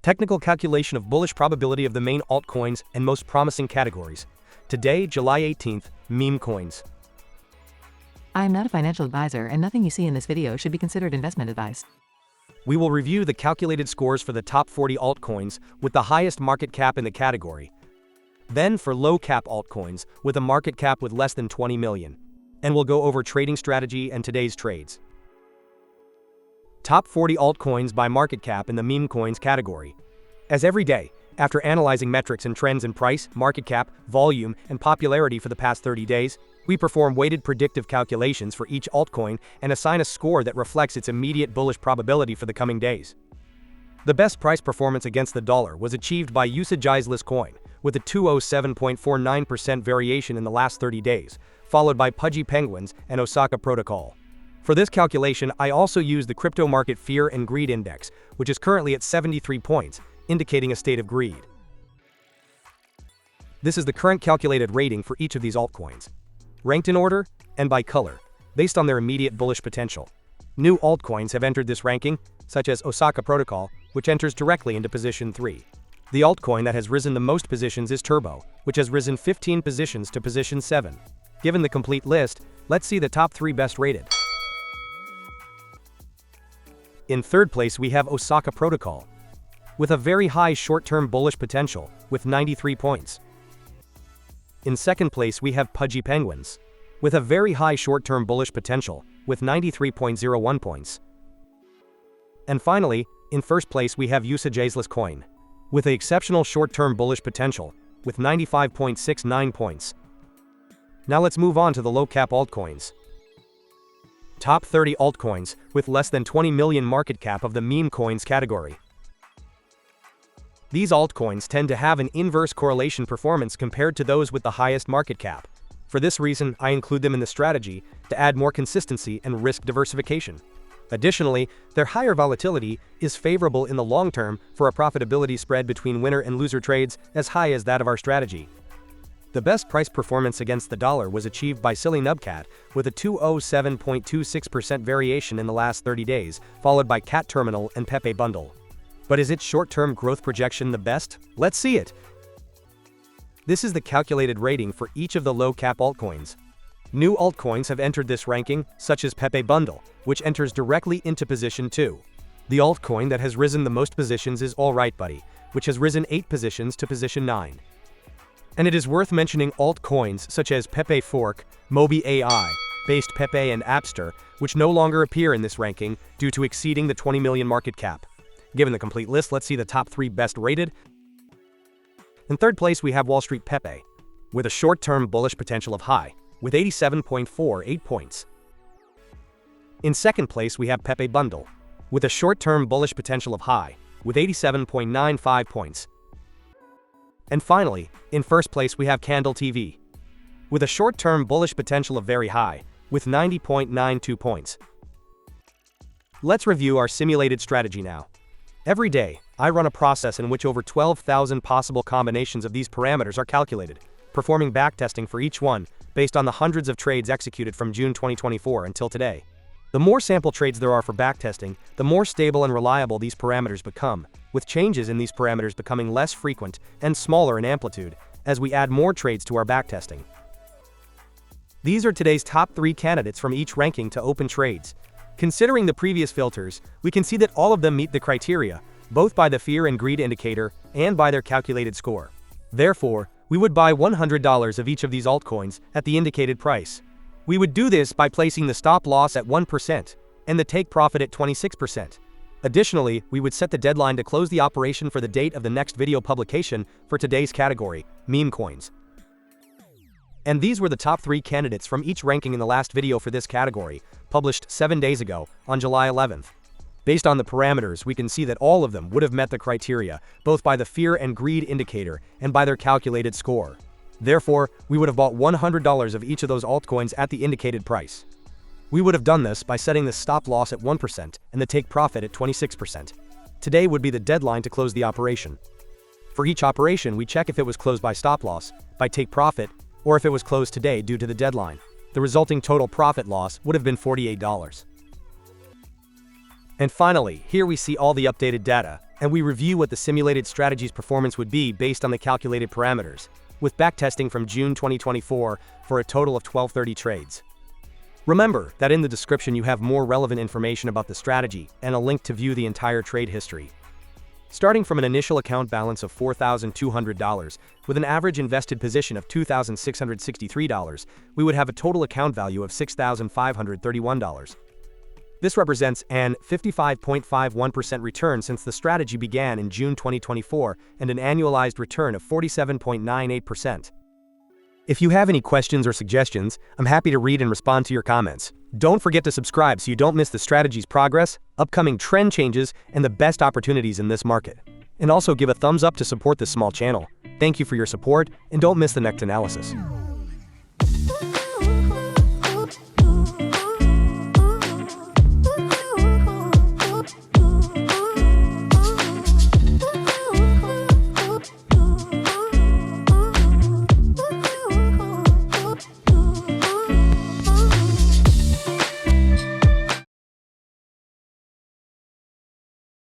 Technical calculation of bullish probability of the main altcoins and most promising categories. Today, July 18th, meme coins. I am not a financial advisor and nothing you see in this video should be considered investment advice. We will review the calculated scores for the top 40 altcoins with the highest market cap in the category. Then for low cap altcoins with a market cap with less than 20 million. And we'll go over trading strategy and today's trades. Top 40 altcoins by market cap in the meme coins category. As every day, after analyzing metrics and trends in price, market cap, volume, and popularity for the past 30 days, we perform weighted predictive calculations for each altcoin and assign a score that reflects its immediate bullish probability for the coming days. The best price performance against the dollar was achieved by Usageizless coin, with a 207.49% variation in the last 30 days, followed by Pudgy Penguins and Osaka Protocol. For this calculation, I also use the crypto market fear and greed index, which is currently at 73 points, indicating a state of greed. This is the current calculated rating for each of these altcoins, ranked in order and by color, based on their immediate bullish potential. New altcoins have entered this ranking, such as Osaka Protocol, which enters directly into position 3. The altcoin that has risen the most positions is Turbo, which has risen 15 positions to position 7. Given the complete list, let's see the top 3 best rated. In third place we have Osaka Protocol, with a very high short-term bullish potential, with 93 points. In second place we have Pudgy Penguins, with a very high short-term bullish potential, with 93.01 points. And finally, in first place we have Usageizless coin, with an exceptional short-term bullish potential, with 95.69 points. Now let's move on to the low-cap altcoins. Top 30 altcoins with less than 20 million market cap of the meme coins category. These altcoins tend to have an inverse correlation performance compared to those with the highest market cap. For this reason, I include them in the strategy to add more consistency and risk diversification. Additionally, their higher volatility is favorable in the long term for a profitability spread between winner and loser trades as high as that of our strategy. The best price performance against the dollar was achieved by Silly Nubcat with a 207.26% variation in the last 30 days, followed by Cat Terminal and Pepe Bundle. But is its short-term growth projection the best? Let's see it! This is the calculated rating for each of the low-cap altcoins. New altcoins have entered this ranking, such as Pepe Bundle, which enters directly into position 2. The altcoin that has risen the most positions is AllRightBuddy, which has risen 8 positions to position 9. And it is worth mentioning altcoins such as Pepe Fork, Mobi AI, based Pepe and Appster, which no longer appear in this ranking due to exceeding the 20 million market cap. Given the complete list, let's see the top 3 best rated. In third place we have Street Pepe, with a short-term bullish potential of high, with 87.48 points. In second place we have Pepe Bundle, with a short-term bullish potential of high, with 87.95 points. And finally, in first place we have Candle TV, with a short-term bullish potential of very high, with 90.92 points. Let's review our simulated strategy now. Every day, I run a process in which over 12,000 possible combinations of these parameters are calculated, performing backtesting for each one, based on the hundreds of trades executed from June 2024 until today. The more sample trades there are for backtesting, the more stable and reliable these parameters become, with changes in these parameters becoming less frequent and smaller in amplitude as we add more trades to our backtesting. These are today's top 3 candidates from each ranking to open trades. Considering the previous filters, we can see that all of them meet the criteria, both by the fear and greed indicator and by their calculated score. Therefore, we would buy $100 of each of these altcoins at the indicated price. We would do this by placing the stop loss at 1% and the take profit at 26%. Additionally, we would set the deadline to close the operation for the date of the next video publication for today's category, meme coins. And these were the top 3 candidates from each ranking in the last video for this category, published 7 days ago, on July 11th. Based on the parameters, we can see that all of them would have met the criteria, both by the fear and greed indicator and by their calculated score. Therefore, we would have bought $100 of each of those altcoins at the indicated price. We would have done this by setting the stop loss at 1% and the take profit at 26%. Today would be the deadline to close the operation. For each operation, we check if it was closed by stop loss, by take profit, or if it was closed today due to the deadline. The resulting total profit loss would have been $48. And finally, here we see all the updated data. and we review what the simulated strategy's performance would be based on the calculated parameters, with backtesting from June 2024 for a total of 1230 trades. Remember that in the description you have more relevant information about the strategy and a link to view the entire trade history. Starting from an initial account balance of $4,200, with an average invested position of $2,663, we would have a total account value of $6,531. This represents an 55.51% return since the strategy began in June 2024 and an annualized return of 47.98%. If you have any questions or suggestions, I'm happy to read and respond to your comments. Don't forget to subscribe so you don't miss the strategy's progress, upcoming trend changes, and the best opportunities in this market. And also give a thumbs up to support this small channel. Thank you for your support, and don't miss the next analysis.